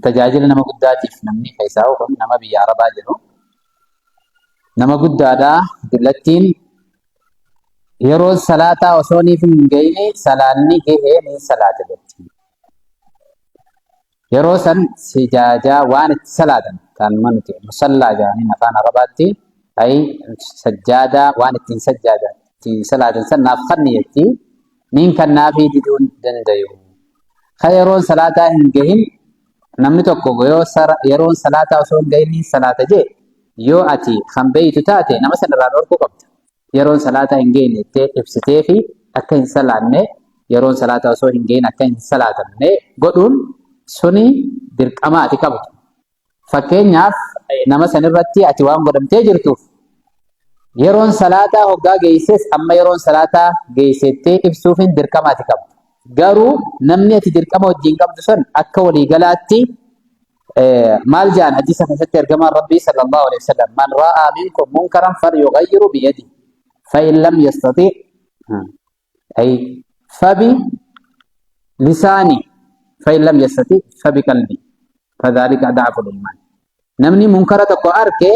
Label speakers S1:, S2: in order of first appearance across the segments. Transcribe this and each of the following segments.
S1: tajaajila nama guddaatiif namni keessaa kun nama biyya Arabaa jiru nama guddaadha. Dillattiin yeroo salaataa osoo niif hin gahine salaanni gahee ni salaata jetti. Yeroo san sijaajaa waan itti salaatan kan manuti musallaa jedhanii afaan Arabaatti ay sajjaadaa waan ittiin sajjaadaa ittiin salaatan san naaf kanni jetti. Niin kan naafii diduu dandayu. Ka yeroon salaataa hin gahin namni tokko yeroon salaataa osoo hin gahin salaata jee yoo ati kan beeytu taate nama sanarraa dhorkuu qabda. Yeroon salaataa hin gahin jettee ibsitee fi akka hin salaanne yeroon salaataa osoo hin gahin akka hin salaatamne godhuun suni dirqama ati qabdu. Fakkeenyaaf nama sanirratti ati waan godhamtee jirtuuf yeroon salaataa hoggaa geesses amma yeroon salaataa geessettee ibsuufin dirqama ati qabdu. Garuu namni ati dirqama wajjin qabdu san akka waliigalaatti maal jaan hadiisa keessatti ergamaan Rabbii sallallahu alaihi wasallam man ra'aa minkum munkaran falyughayyiru biyadihi fa in lam yastati' ay fabi lisaani fa in lam yastati' fabi qalbi fadhalika da'ful iman. Namni munkara tokko arke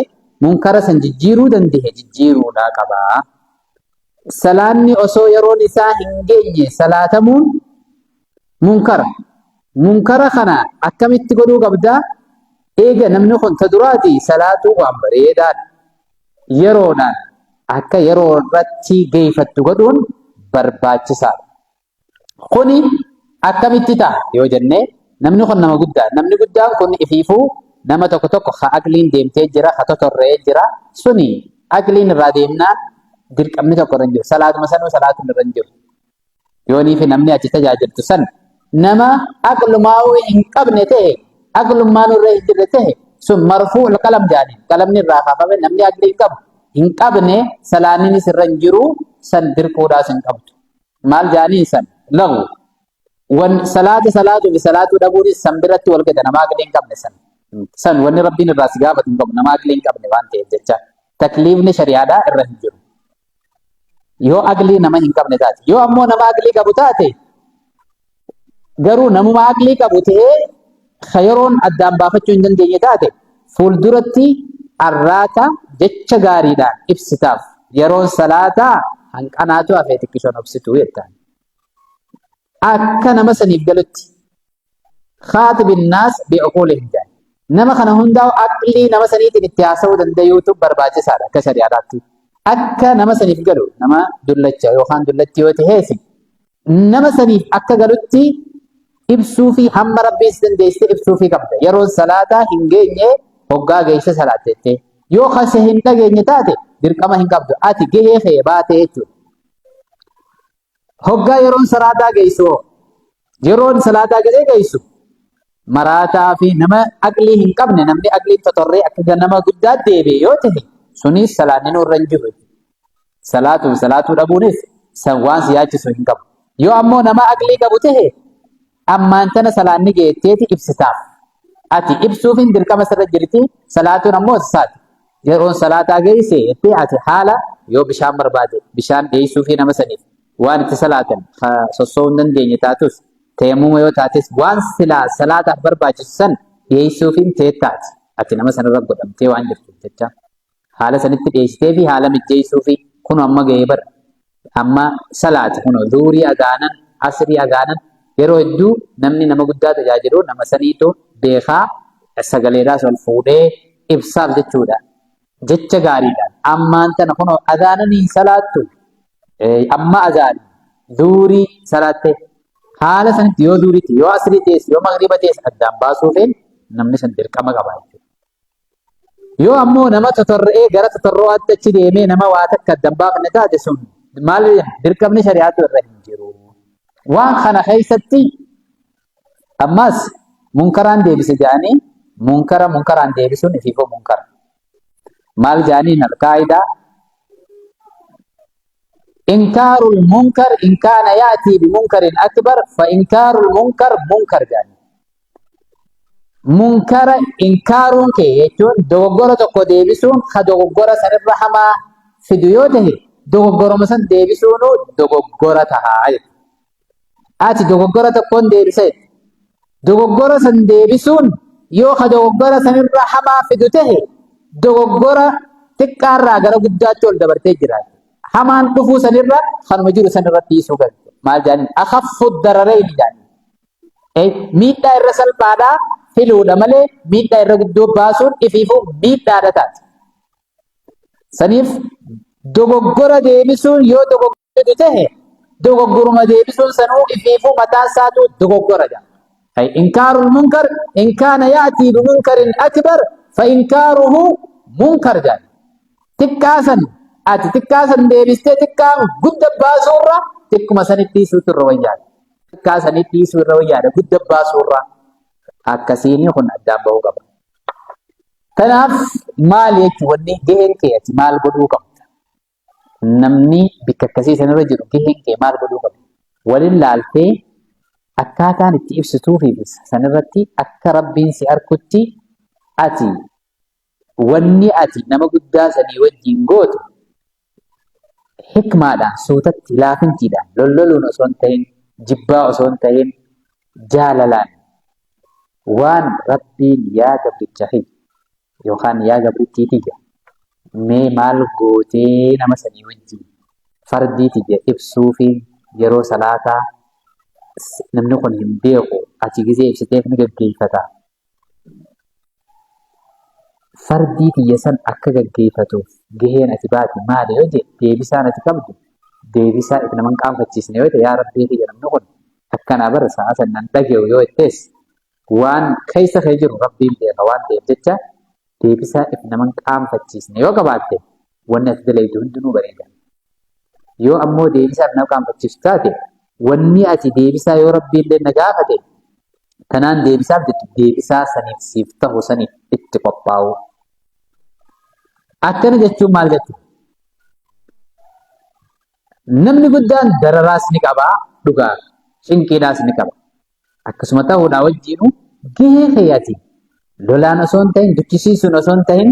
S1: munkara san jijjiiruu danda'e jijjiiruudhaa qabaa. Salaanni osoo yeroon isaa hin geenye salaatamuun munkara kana akkamitti godhuu qabdaa? Eega namni kun ta duraati salaatuu waan bareedaadha. Yeroodhaan akka yeroo irratti geeffattu godhuun barbaachisaadha. Kuni akkamitti ta'a yoo jennee namni kun nama guddaa. Namni guddaan kun ifiifuu nama tokko tokko ha aqliin deemtee jira, ha totorree jira. Suni aqliin irraa deemnaan dirqamni tokko irra hin jiru. Salaatuma sanuu salaatuun irra hin jiru. Yoonii fi namni achi tajaajiltu san nama aqlumaa hin qabne ta'e, aqlummaan irra hin jirre ta'e sun marfuu qalam jaaniin qalamni irraa kaafame namni aqlii hin qabne salaanninis irra hin jiru san dirquudhaas hin qabdu. Maal jaaniin san lagu wan salaatuu fi salaatuu dhabuunis san biratti wal gada nama aqlii hin qabne san wanni Rabbiin irraa si gaafatu hin qabu nama aqlii hin qabne waan ta'eef jecha takliifni shari'aadhaa irra hin jiru. Yoo aqlii nama hin qabne taate yoo ammoo nama aqlii qabu taate garuu namuma aqlii qabu ta'ee yeroon addaan baafachuu hin dandeenye taate fuulduratti arraata jecha gaariidhaan ibsitaaf yeroon salaataa hanqanaatu hafee xiqqishoon obsituu jettaan. Akka nama saniif galutti khaatibin naas bi'uquulihim jedhan. Nama kana hundaa'u aqlii nama saniitiin itti haasa'uu danda'uutu barbaachisaadha akka shari'aadhaatti. Akka nama saniif galu nama dullacha yookaan dullatti yoo ta'eef nama saniif akka galutti ibsuu fi hamma Rabbiis dandeessite ibsuu fi qabda. Yeroon salaataa hin geenye hoggaa geessa salaattette. Yoo kase hin dhageenye taate dirqama hin qabdu. Ati gahee kee baate jechuudha. Hoggaa yeroon salaataa geessu yeroon salaataa gahee geessu maraataa fi nama aqlii hin qabne namni aqliin totorree akka nama guddaa deebi'e yoo ta'e sunis salaanni nurra hin jiru. Salaatuu dhabuunis san waan si yaachisu hin qabu. Yoo ammoo nama aqlii qabu ta'e ammaan tana salaanni geetteeti ibsitaaf. Ati ibsuufin dirqama sirra jirti salaatuun ammoo saati. Yeroon salaataa geesse jettee ati haala yoo bishaan barbaade bishaan dhiyeessuu fi nama saniif waan itti salaatan sossoo hin dandeenye taatus teemuma yoo taates waan silaa salaataaf barbaachisu san dhiyeessuufin teettaati. Ati nama sanarra godhamtee waan jirtuuf jecha haala sanitti dhiyeessitee fi haala mijjeessuu fi kun amma gahee bara amma salaati kun zuurii agaanan asrii agaanan yeroo hedduu namni nama guddaa tajaajilu nama saniitu beekaa sagaleedhaas ol fuudhee ibsaaf jechuudha. Jecha gaariidhaan ammaan tana kun agaananii salaattu amma agaani zuurii salaatte haala sanitti yoo zuuriitti yoo asrii teessu yoo magriba teessu addaan baasuufin namni san dirqama qaba jechuudha. Yoo ammoo nama totorree gara totorroaatti achi deemee nama waa takka addaan baafne taate sun maal dirqamni shari'aatu irra hin jiru. Waan kana keessatti ammas munkaraan deebise jedhanii munkaraan deebisuun ifiifoo munkara. Maal jedhaniin alqaa'idaa inkaarul munkar in kaana yaatii bimunkarin akbar fa inkaarul munkar munkar jedhanii. Munkara inkaaruun kee jechuun dogoggora tokko deebisuun ha dogoggora sanirra hamaa fidu yoo ta'e dogoggoroma san deebisuun dogoggora tahaa jechuudha. Ati dogoggora tokkoon deebise dogoggora san deebisuun yoo ka dogoggora sanirraa hamaa fidu tahe dogoggora xiqqaarraa gara guddaatti ol dabartee jiraatti. Hamaan dhufuu sanirra kanuma jiru sanirratti dhiisuu galte. Maal jaaniin akhaffu dararayni jaaniin. Miidhaa irra salphaadhaa filuudha malee miidhaa irra guddoo baasuun ifiifuu miidhaadha taate. Saniif dogoggora deebisuun yoo dogoggora tahe dogoggoruma deebisuun sanuu ifiifuu mataa isaatu dogoggora jedhama. إنكار المنكر إن كان يأتي بمنكر أكبر فإنكاره منكر جان. تكاسن تكاسن ديبستي تكام قد باسورة تكما سنتيسو الرويان. تكاسن تيسو الرويان قد باسورة أكسيني خن أدام بهو قبل. تناف مال يكوني جهن كياتي مال بدو قبل. نمني بككسي سنرجل جهن كي مال بدو قبل. وللالتي akkaataan itti ibsituufi sanirratti akka rabbiin si arkutti ati wanni ati nama guddaa sanii wajjin gootu hikmaadhaan suutatti laafintiidhaan lolloluun osoo hin tahin jibbaa osoo hin tahin jaalalaan waan rabbiin yaa gabricha yookaan yaa gabrittiitiyya mee maal gootee nama sanii wajjin fardiitiyya ibsuufi yeroo salaataa namni kun hin beeku ati gisee ibsiteef ni gaggeeffata. Fardii kiyya san akka gaggeeffatuuf gaheen ati baati maali yoo jedhe deebisaan ati qabdu deebisaa itti naman qaanfachiisne yoo ta'e yaa rabbii kiyya namni kun akkanaa bara sa'a sannan dhage'u yoo ittees waan keessa kee jiru rabbiin beeka waan ta'eef jecha deebisaa itti naman qaanfachiisne yoo qabaatte wanni ati dalaytu hundinuu bareeda. Yoo ammoo deebisaa nama qaanfachiisu taate wanni ati deebisaa yoo rabbiin illee na gaafate kanaan deebisaaf jettu deebisaa saniif siif ta'u saniif itti qophaa'u. Akkana jechuun maal jechuudha? Namni guddaan dararaas ni qabaa dhugaa cinqiidhaas ni qaba. Akkasuma ta'uudhaa wajjinu gahee keeyyaati. Lolaan osoo hin tahin duchisiisuun osoo hin tahin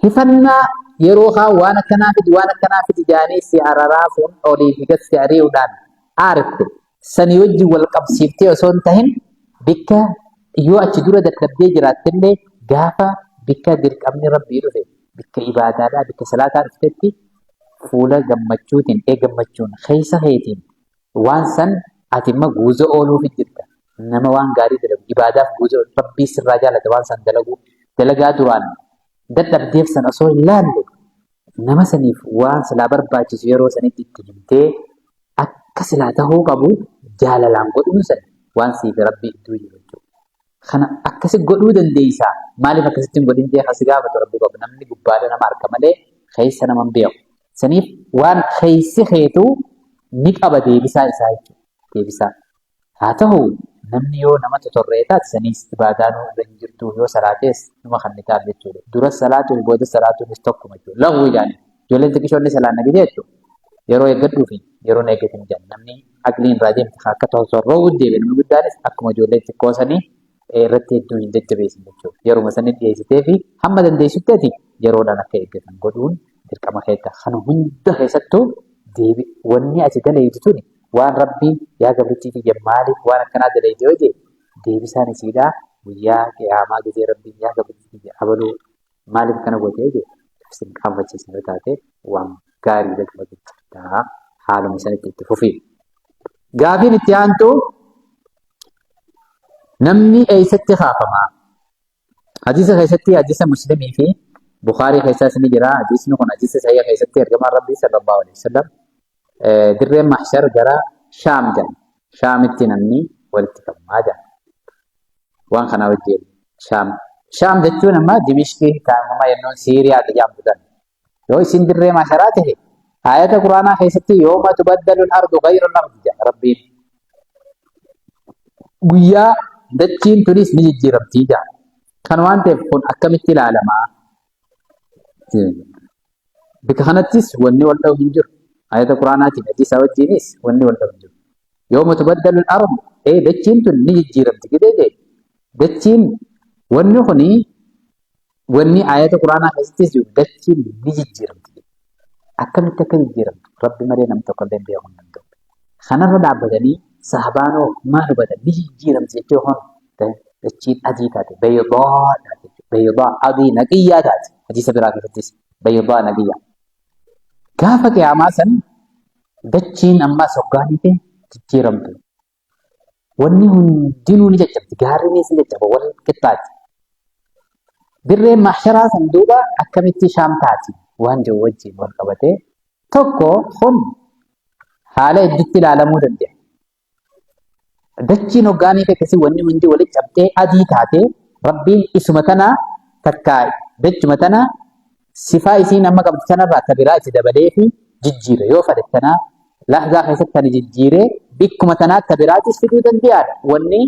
S1: hifannaa yeroo haa waan akkanaa fidi jaanii si araraafuun olii fi gad si ari'uudhaan aarte sanii wajjin wal qabsiiftee osoo hin tahin bikka yoo achi dura dadhabdee jiraattellee gaafa bikka dirqamni rabbii dhufe bikka ibaadaadhaa bikka salaataa dhuftetti fuula gammachuutiin gammachuun keessa keetiin waan san ati imma guuza ooluuf jirta. Nama waan gaarii dalagu ibaadaaf guuza rabbii sirraa jaalata waan san dalagaa duraan dadhabdeef san osoo hin laalle nama saniif waan silaa barbaachisu yeroo sanitti itti himtee akka silaa tahuu qabu jaalalaan godhuun san waan siif rabbii iddoo jiru jechuudha. Kana akkasi godhuu dandeessaa. Maaliif akkasitti hin godhin jee kasi gaafatu rabbii qabu namni gubbaadha nama harka malee keessa nama hin beeku. Saniif waan keessi keetu ni qaba deebisaa isaa jechuudha. Deebisaa. Haa ta'u namni yoo nama totorree taate saniis ibaadaanuu irra hin jirtu yoo salaatees nama kan ni taa'u jechuudha. Dura salaatuun booda salaatuunis tokkuma jechuudha. Lahuu ijaani. Ijoolleen xiqqishoonni salaan nagidee jechuudha. Yeroo eeggadhuu fi yeroo na eeggatin jedhan namni aqliin irraa deemte akka tosorroo deebiin namni guddaanis akkuma ijoollee xiqqoo sanii irratti hedduu hin jajjabeessin jechuudha. Yeroo sanii dhiyeessitee fi hamma dandeessutti ati yeroodhaan akka eeggatan godhuun dirqama keessa. Kana hunda keessattuu wanni ati dalaytu tuni waan rabbiin yaa gabritti kiyya maaliif waan akkanaa dalayte yoo jee deebisaan isiidhaa guyyaa qiyaamaa gisee rabbiin yaa gabritti kiyya abaluu maaliif kana gootee jee sin qaanfachiisne yoo taate waan gaarii dalaguu jechuudha. Haaluma sanitti itti fufii. Gaafiin itti aantu namni eessatti kaafamaa? Hadiisa keessatti hadiisa Muslimii fi Bukhaarii keessas ni jira. Hadiisni kun hadiisa sahih keessatti ergamaan Rabbii sallallahu alaihi wasallam dirreen mahshar gara Shaam jedhama. Shaamitti namni walitti qabamaa jedhama. Waan kana wajjin Shaam jechuun amma Dimishkii kaa'amama yennoon Siiriyaa jedhamtuudhaan. Yoo isin dirree mahsharaa ta'e ayata Quraanaa keessatti yooma tubaddalu al-ardu ghayra al-ardi jedha Rabbiin. Guyyaa dachiin tunis ni jijjiiramtii jedha. Kan waan ta'eef kun akkamitti ilaalamaa? Bika kanattis wanni wal dhawu hin jiru. Ayata Quraanaatiin hadiisa wajjinis wanni wal dhawu hin jiru. Yooma tubaddalu al-ardu dachiin tun ni jijjiiramti jedhee dachiin wanni kuni wanni ayata Quraanaa keessattis jiru dachiin ni jijjiiramti. Akkamitti akka jijjiiramtu Rabbi malee nam tokko illee beekuu hin danda'u. Kanarra dhaabbatanii sahabaanoo maal hubatan ni jijjiiramti jechuun dachiin adii taate baydaa adii naqiyyaa taate hadiisa biraa keessattis baydaa naqiyyaa gaafa qiyaamaa san dachiin ammas hoggaanii fi jijjiiramtu wanni hundinuu ni caccabti gaarrinis ni caccaba wal qixxaati dirreen mahsharaa san duuba akkamitti shaam taati waan jiru wajjin wal qabatee tokko kun haala hedduutti ilaalamuu danda'a. Dachiin hoggaanii fi akkasii wanni hundi walitti cabtee adii taate rabbiin isuma tana takkaa dachuma tana sifaa isiin amma qabdu sanarraa akka biraa itti dabalee fi jijjiire yoo fedhettanaa lahzaa keessatti kan jijjiiree bikkuma tanaa akka biraatis fiduu danda'a. Wanni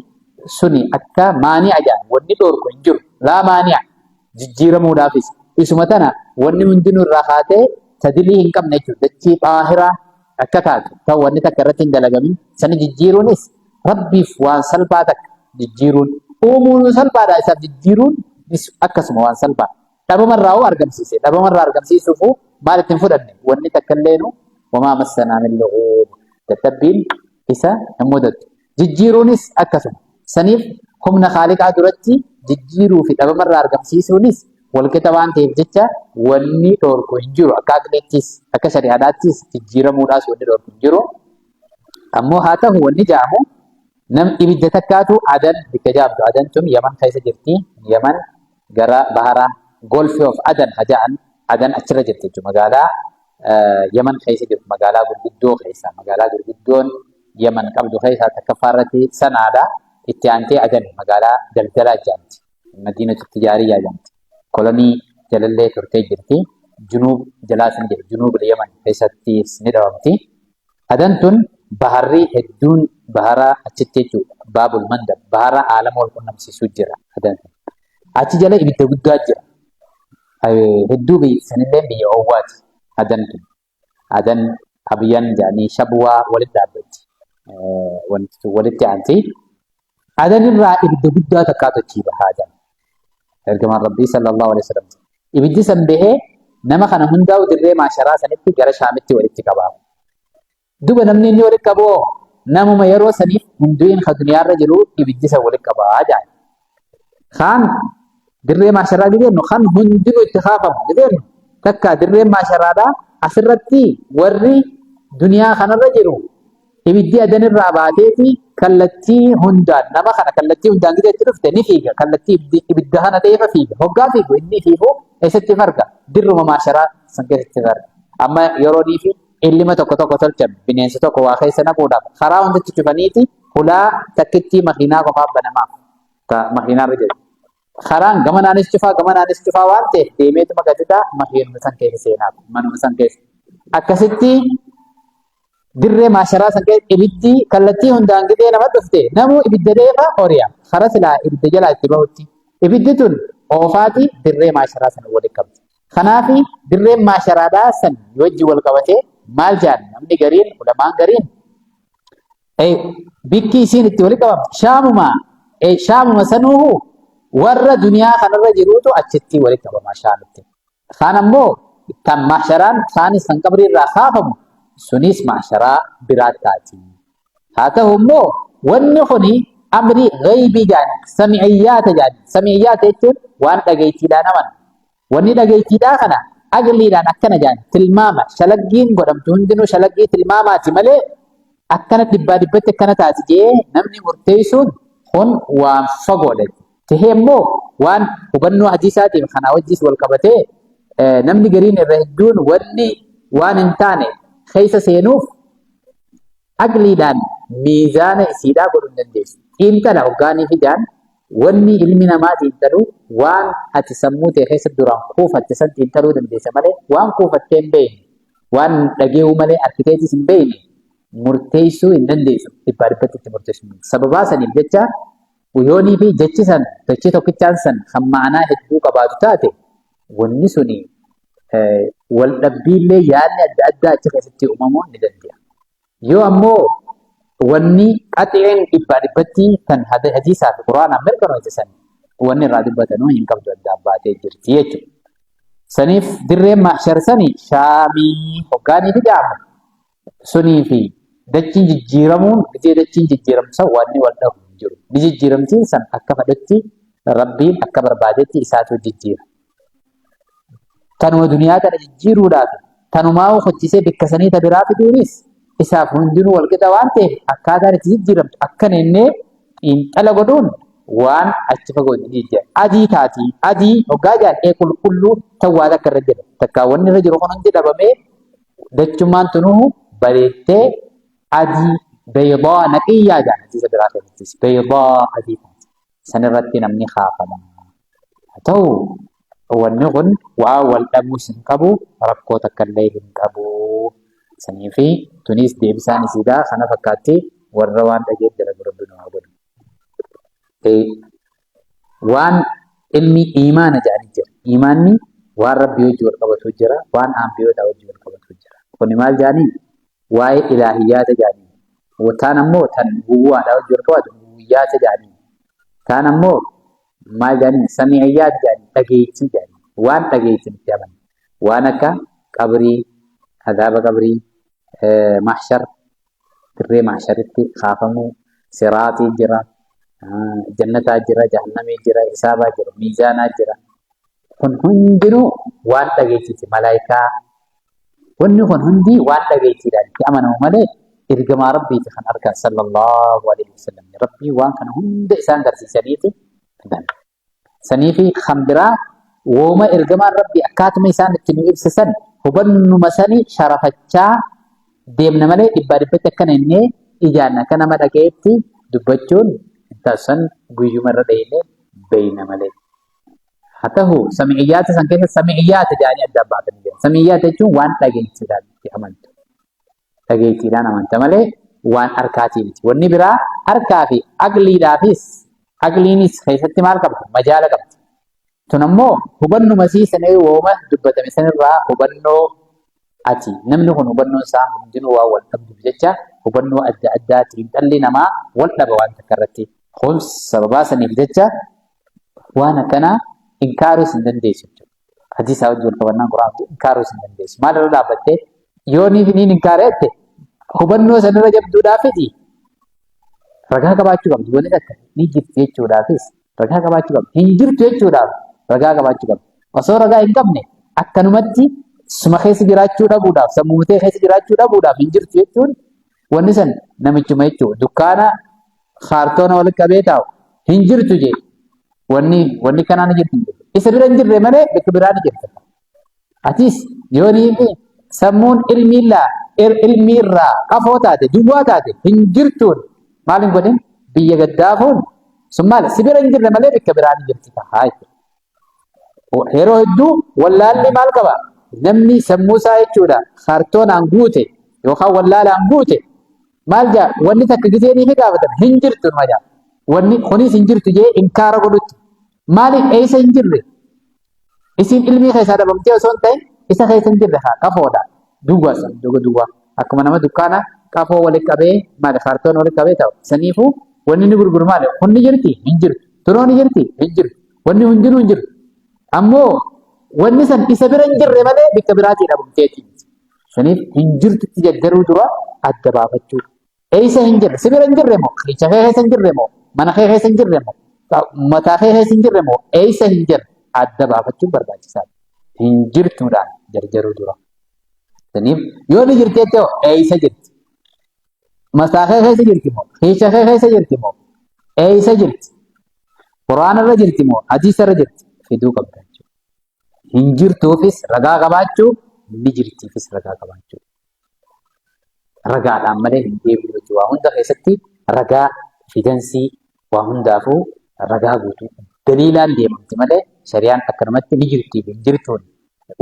S1: suni akka maanii ajaan wanni dhoorku hin jiru laa maani'a jijjiiramuudhaafis isuma tana wanni hundinuu irraa kaatee tadilii hin qabne jechuudha. Dachii xaahiraa akka taatu ta'u wanni takka irratti hin dalagamin sani jijjiiruunis rabbiif waan salphaa takka jijjiiruun uumuun salphaadha isaaf jijjiiruun akkasuma waan salphaa dhabamarraa hoo argamsiise dhabamarraa argamsiisuuf maal ittiin fudhanne wanni takka illeenu wamaa massanaa min luguub dadhabbiin isa hin mudatu jijjiiruunis akkasuma saniif humna Khaaliqaa duratti jijjiiruu fi dhabamarraa argamsiisuunis walqixa waan ta'eef jecha wanni dhoorku hin jiru akka aqleettis akka shari'aadhaattis jijjiiramuudhaas wanni dhoorku hin jiru ammoo haa ta'u wanni jaamu nam ibidda takkaatu adan bikka jaamtu adan tun yaman keessa jirti yaman gara bahara golfi of adan haja'an adan achirra jirti jechuudha magaalaa yaman keessa jirtu magaalaa gurguddoo keessa magaalaa gurguddoon yaman qabdu keessa takka faarratti sanaadha itti aantee adan magaalaa daldalaa jaamti madiinatu tijaariyaa jaamti kolonii jalallee turtee jirti junuub jalaa sin jedhu junuub yaman keessatti ni dhawamti adan tun baharri hedduun bahara achitti jechuudha baabul mandab bahara aalama wal qunnamsiisuu jira adan achi jala ibidda guddaa jira hedduu sanillee biyya owwaati adan tun adan abiyyan jaanii shabwaa walitti dhaabbatti wanti walitti aanti adan irraa ibidda guddaa takkaatu achi bahaa jira ergamaan rabbii sallallahu alaihi wasallam ibiddi san bahee nama kana hundaa'u dirree maasharaa sanitti gara shaamitti walitti qabaa duba namni inni walitti qaboo namuma yeroo saniif hinduun ka duniyaarra jiru ibiddi san walitti qabaa jaa kaan dirree maasharaa gideenu kan hundinuu itti kaafamu gideenu takka dirree maasharaadha asirratti warri duniyaa kanarra jiru ibiddi adanirraa baateeti kallattii hundaan nama kana kallattii hundaan gideetti dhufte ni fiiga kallattii ibidda kana ta'eefa fiiga hoggaa fiigu inni fiigu eessatti farga dirruma maasharaa san keessatti farga amma yeroo niifi illima tokko tolchan bineensi tokko waa keessa naquudhaaf karaa hundatti cufaniiti hulaa takkitti makiinaa qofaaf banamaaf ka makiinaarra jiru karaan gamanaanis cufaa waan ta'eef deemeetuma gadiidhaa makiinuma san keessa seenaaf manuma san keessa akkasitti dirree maasharaa san keessa ibiddi kallattii hundaan gidee nama dhufte namuu ibidda deema horiya kara silaa ibidda jalaa itti bahutti ibiddi tun oofaati dirree maasharaa san walitti qabdi kanaafi dirreen maasharaadhaa san wajji wal qabatee maal jaan namni gariin ulamaan gariin bikki isiin itti walitti qabamte shaamuma sanuuhu warra duniyaa kanarra jiruutu achitti walitti qabama shaamitti kaan ammoo kan maasharaan kaanis kan qabrii irraa kaafamu sunis maasharaa biraa taati haa ta'u immoo wanni kuni amri ghaybii jaani sami'iyyaata jechuun waan dhageettiidhaan aman wanni dhageettiidhaa kana agliidhaan akkana jaani tilmaama shalaggiin godhamtu hundinuu shalaggii tilmaamaati malee akkana dhibbatti akkana taati jee namni murteessuun kun waan fagoodha tahee immoo waan hubannoo hadiisaatiin kanaa wajjis wal qabatee namni gariin irra hedduun wanni waan hin taane keessa seenuuf agliidhaan miizaana isiidhaa godhuu hin dandeessu. Xiinxala hoggaanii fidaan wanni ilmi namaa xiinxalu waan ati sammuu ta'e keessa duraan kuufatte san xiinxaluu dandeessa malee waan kuufattee hin beekne waan dhageewu malee arkiteektis hin beekne murteessuu hin dandeessu dhibbatti itti murteessu. Sababaa saniif jecha guyyoonii fi jechi san jechi tokkichaan san kan ma'anaa hedduu qabaatu taate wanni suni wal dhabbiillee yaadni adda addaa achi keessatti uumamuu ni danda'a. Yoo ammoo wanni qaxiin dhibbatti kan hadiisaa fi quraanaan mirkanoota san wanni irraa dubbatanuu hin qabdu addaan baatee jirti jechuudha. Saniif dirreen mahshar sani shaamii hoggaanii fi jaamu sunii fi Dachiin jijjiiramuun gizee dachiin jijjiiramsa waan wal dhabu jiru. Ni jijjiiramtiin san akka fedhetti Rabbiin akka barbaadetti isaatu jijjiira. Tanuma duniyaa kana jijjiiruudhaaf tanumaa hojjisee bakka sanii tabiraa fiduunis isaaf hundinuu wal qixa waan ta'eef akkaataan itti jijjiiramtu akkana innee xiinxala godhuun waan achi fagoo jijjiira. Adii taati adii hoggaa jaallee qulqulluu tawwaata akka irra jira. Takkaawwan irra jiru kun hundi dhabamee dachummaan tunuu bareettee adii beeydaa naqiyyaa jaallatiisa biraa ta'ettis beeydaa adii taati. San irratti namni kaafama. Haa ta'u wanni kun waa wal dhabuus hin qabu rakkoo takka illee hin qabu. Sanii fi tunis deebisaan isiidhaa kana fakkaatti warra waan dhageef dalagu rabbi nu haa godhu. Waan ilmi imaana jedhanii jira. Imaanni waan rabbii wajji wal qabatu jira, waan ambiyoota wajji wal qabatu jira. Kuni maal jedhanii? Waa'ee ilaahiyyaata jedhanii. Taan ammoo tan guyyaadhaa wajji wal qabatu guyyaata jedhanii. Taan ammoo maal jedhanii? Samiiciyyaata jedhanii, dhageettii jedhanii. Waan dhageettiin itti amanu. Waan akka qabrii, adaaba qabrii, mahshar, dirree mahsharitti kaafamuu, siraatii jira, jannataa jira, jahannamii jira, isaabaa jira, miizaanaa jira. Kun hundinuu waan dhageettiiti. Malaayikaa wanni kun hundi waan dhageettiidhaan itti amanamu malee ergamaa rabbiiti kan argan sallallahu alaihi wasallam. Rabbii waan kana hunda isaan garsiisaniiti fidan. Sanii fi kan biraa wooma ergamaan rabbii akkaatuma isaan itti nu ibsisan hubannuma sanii sharafachaa deemna malee dhibbaa dhibbatti akkana innee ijaan akka nama dhaga'eetti dubbachuun taasisan guyyuma irra dhayinee beeyna malee. Haa ta'u samiiciyyaata san keessa samiiciyyaata jedhanii adda baatanii jiran. Samiiciyyaata jechuun waan dhageettiidhaan itti amantu. Dhageettiidhaan amanta malee waan harkaatii miti. Wanni biraa harkaa fi aqliidhaafis aqliinis keessatti maal qabdu? Majaala qabdi. Tun ammoo hubannuma siisanee wooma dubbatame sanirraa hubannoo ati namni kun hubannoon isaa hundinuu waan wal dhabduuf jecha hubannoo adda addaatiin dhalli namaa wal dhaba waan takka irratti. Kun sababaa saniif jecha waan akkanaa inkaaruus hin dandeessu jechuudha. Hadiisaa wajjin wal qabannaan quraantu inkaaruus hin dandeessu. Maalirra dhaabbattee yoo niin inkaareette hubannoo sanirra jabduudhaafiti ragaa qabaachuu qabdi. Wanni akka ni jirti jechuudhaafis ragaa qabaachuu qabdi. Hin jirtu jechuudhaaf ragaa qabaachuu qabdi. Osoo ragaa hin qabne akkanumatti suma keessa jiraachuu dhabuudhaaf sammuu ta'e keessa jiraachuu dhabuudhaaf hin jirtu jechuun wanni san namichuma jechuudha. Dukkaana kaartoona wal qabee taa'u hin jirtu jee wanni kanaa ni jirtu. Isa bira hin jirre malee bakka biraa ni jirta. Atis yoo ni sammuun ilmiirraa qafoo taate duwwaa taate hin jirtuun maal hin godhin biyya gaddaafuun sun maal si bira hin jirre malee bakka biraa ni jirti ta'a. Yeroo hedduu wallaalli maal qaba? Namni sammuu isaa jechuudha kaartoonaan guute yookaan wallaalaan guute maal jaa wanni takka gisee ni gaafatan hin jirtu majaa wanni kunis hin jirtu jee inkaara godhutti maaliif eessa hin jirre isin ilmii keessaa dhabamtee osoo hin ta'in isa keessa hin jirre haa qafoodha duwwaa san duwwaa akkuma nama dukkaana qafoo walitti qabee maali kaartoon walitti qabee ta'u saniifuu wanni ni gurguru maali hundi jirti hin jirtu turoo ni jirti hin jirtu wanni hundinuu hin jirtu ammoo wanni san isa bira hin jirre malee bakka biraatii dhabamteeti. Saniif hin jirtutti jaggaruu dura adda baafachuu. Eessa hin jirre si bira hin jirre moo ija kee keessa hin jirre moo mana kee keessa hin jirre moo mataa kee keessa hin jirre moo eessa hin jirre adda baafachuun barbaachisaadha. Hin jirtuudhaan jarjaruu dura. Saniif yoo ni jirti jettee eessa jirti? Mataa kee keessa jirti moo ija kee keessa jirti moo eessa jirti? Quraana irra jirti moo hadiisa irra jirti? Fiduu qabda. Hin jirtuufis ragaa qabaachuu, ni jirtiifis ragaa qabaachuu. Ragaadhaan malee hin deebi'u jechuudha. Waa hunda keessatti ragaa fidansii waa hundaafuu ragaa guutuu. Daliilaan deemamti malee shari'aan akkanumatti ni jirtiif hin jirtuun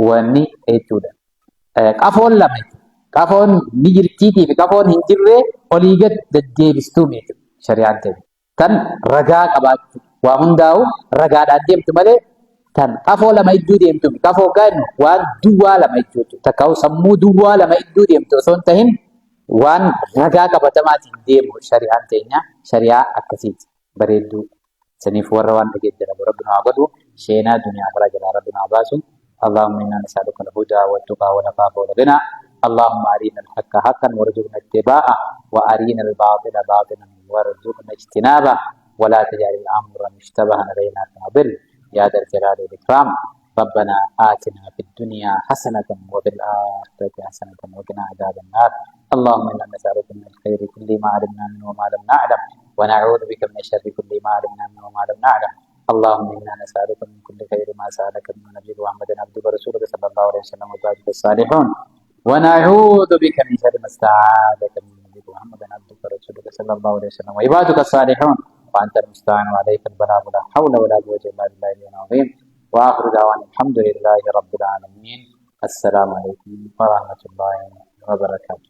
S1: wanni jechuudha. Qafoon lama qafoon ni jirtiitii fi qafoon hin jirree olii gad deddeebistuu jechuudha shari'aan ta'e. Kan ragaa qabaachuu waa hundaa'u ragaadhaan deemtu malee tan qafoo lama idduu deemtu qafoo gaannu waan duwwaa lama jechuudha. Takkaa'u sammuu duwwaa lama idduu deemtu osoo hin tahin waan ragaa qabatamaatiin deemu shari'aan teenya shari'aa akkasiiti bareedduu. Saniif warra waan dhageeffatan rabbi nu haa godhu sheenaa duniyaa karaa jalaa rabbi nu haa baasu. اللهم إنا نسألك الهدى والتقى والعفاف والغنى اللهم أرنا الحق حقا وارزقنا اتباعه وأرنا الباطل باطلا وارزقنا اجتنابه، ولا تجعل الأمر مشتبها علينا فنضل يا ذا الجلال والإكرام. ربنا آتنا في الدنيا حسنة وفي الآخرة حسنة وقنا عذاب النار. اللهم إنا نسألك من الخير كل ما علمنا منه وما لم نعلم، ونعوذ بك من الشر كل ما علمنا منه وما لم نعلم. اللهم إنا نسألك من كل خير ما سألك منه نبيك محمد عبدك ورسولك صلى الله عليه وسلم وعبادك الصالحون، ونعوذ بك من شر ما استعاذك من نبيك محمد عبدك ورسولك صلى الله عليه وسلم وعبادك الصالحون، وأنت المستعان وعليك البلاغ، ولا حول ولا قوة إلا بالله العظيم. وآخر دعوانا الحمد لله رب العالمين. السلام عليكم ورحمة الله وبركاته.